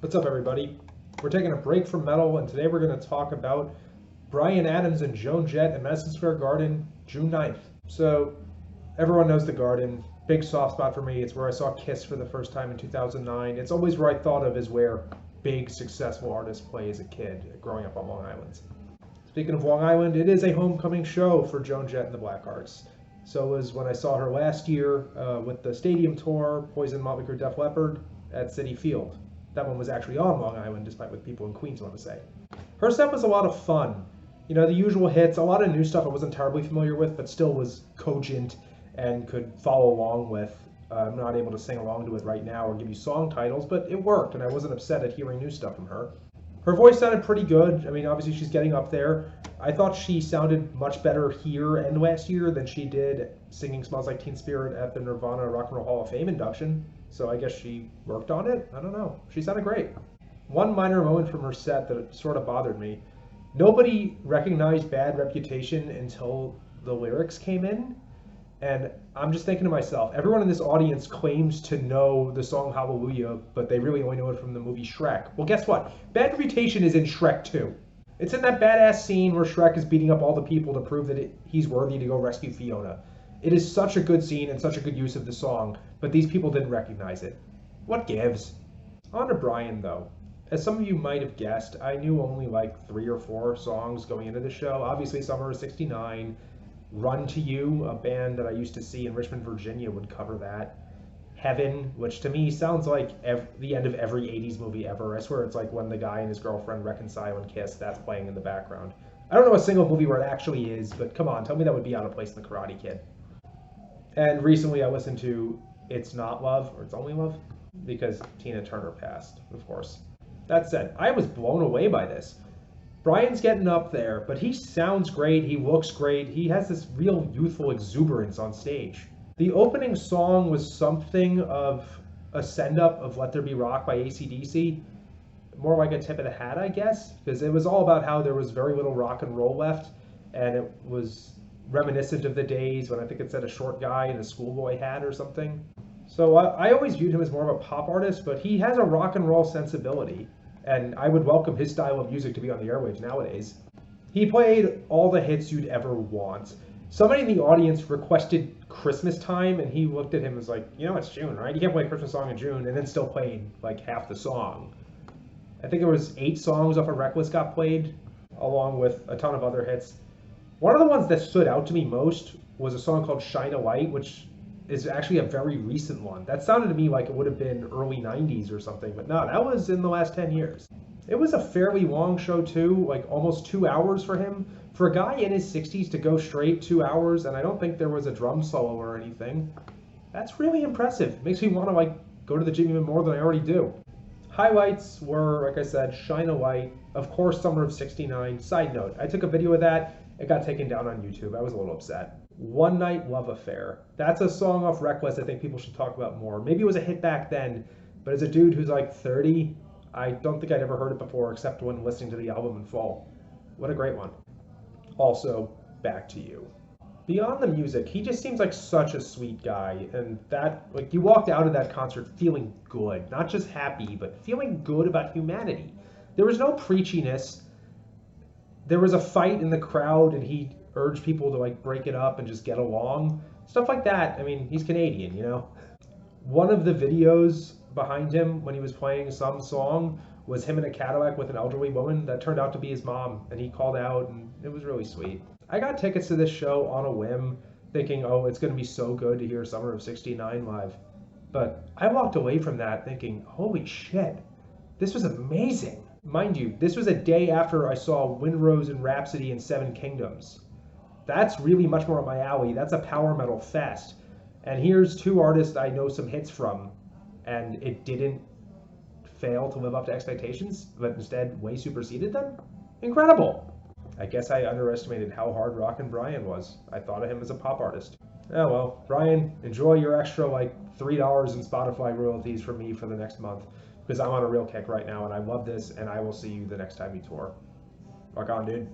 What's up, everybody? We're taking a break from metal, and today we're going to talk about Bryan Adams and Joan Jett at Madison Square Garden, June 9th. So, everyone knows the Garden. Big soft spot for me. It's where I saw Kiss for the first time in 2009. It's always where I thought of as where big, successful artists play as a kid, growing up on Long Island. Speaking of Long Island, it is a homecoming show for Joan Jett and the Blackhearts. So it was when I saw her last year with the stadium tour, Poison, Motley Crue, Def Leppard, at Citi Field. That one was actually on Long Island, despite what people in Queens want to say. Her set was a lot of fun. You know, the usual hits, a lot of new stuff I wasn't terribly familiar with, but still was cogent and could follow along with. I'm not able to sing along to it right now or give you song titles, but it worked, and I wasn't upset at hearing new stuff from her. Her voice sounded pretty good. I mean, obviously she's getting up there. I thought she sounded much better here and last year than she did singing Smells Like Teen Spirit at the Nirvana Rock and Roll Hall of Fame induction. So I guess she worked on it? I don't know. She sounded great. One minor moment from her set that sort of bothered me. Nobody recognized Bad Reputation until the lyrics came in. And I'm just thinking to myself, everyone in this audience claims to know the song Hallelujah, but they really only know it from the movie Shrek. Well, guess what? Bad Reputation is in Shrek 2. It's in that badass scene where Shrek is beating up all the people to prove that he's worthy to go rescue Fiona. It is such a good scene and such a good use of the song, but these people didn't recognize it. What gives? On to Bryan, though. As some of you might have guessed, I knew only like 3 or 4 songs going into the show. Obviously, Summer of '69. Run to You, a band that I used to see in Richmond, Virginia, would cover that. Heaven, which to me sounds like the end of every 80s movie ever. I swear it's like when the guy and his girlfriend reconcile and kiss, that's playing in the background. I don't know a single movie where it actually is, but come on, tell me that would be out of place in The Karate Kid. And recently I listened to It's Not Love, or It's Only Love, because Tina Turner passed, of course. That said, I was blown away by this. Bryan's getting up there, but he sounds great, he looks great, he has this real youthful exuberance on stage. The opening song was something of a send-up of Let There Be Rock by AC/DC, more like a tip of the hat, I guess, because it was all about how there was very little rock and roll left, and it was reminiscent of the days when I think it said a short guy in a schoolboy hat or something. So I always viewed him as more of a pop artist, but he has a rock and roll sensibility. And I would welcome his style of music to be on the airwaves nowadays. He played all the hits you'd ever want. Somebody in the audience requested Christmas Time, and he looked at him and was like, you know, it's June, right? You can't play a Christmas song in June, and then still played like half the song. I think it was 8 songs off of Reckless got played, along with a ton of other hits. One of the ones that stood out to me most was a song called Shine a Light, which is actually a very recent one. That sounded to me like it would have been early 90s or something, but no, that was in the last 10 years. It was a fairly long show too, like almost 2 hours for him. For a guy in his 60s to go straight 2 hours, and I don't think there was a drum solo or anything, that's really impressive. Makes me want to like go to the gym even more than I already do. Highlights were, like I said, Shine a Light, of course, Summer of '69. Side note, I took a video of that. It got taken down on YouTube. I was a little upset. One Night Love Affair. That's a song off Reckless I think people should talk about more. Maybe it was a hit back then, but as a dude who's like 30, I don't think I'd ever heard it before except when listening to the album in full. What a great one. Also, Back to You. Beyond the music, he just seems like such a sweet guy, and that, like, you walked out of that concert feeling good. Not just happy, but feeling good about humanity. There was no preachiness. There was a fight in the crowd, and he urged people to like break it up and just get along. Stuff like that. I mean, he's Canadian, you know? One of the videos behind him when he was playing some song was him in a Cadillac with an elderly woman that turned out to be his mom, and he called out, and it was really sweet. I got tickets to this show on a whim, thinking, oh, it's going to be so good to hear Summer of '69 live. But I walked away from that thinking, holy shit, this was amazing. Mind you, this was a day after I saw Wind Rose and Rhapsody and Seven Kingdoms. That's really much more up my alley. That's a power metal fest. And here's 2 artists I know some hits from, and it didn't fail to live up to expectations, but instead way superseded them? Incredible! I guess I underestimated how hard rockin' Bryan was. I thought of him as a pop artist. Oh well, Bryan, enjoy your extra like $3 in Spotify royalties from me for the next month, because I'm on a real kick right now, and I love this, and I will see you the next time you tour. Rock on, dude.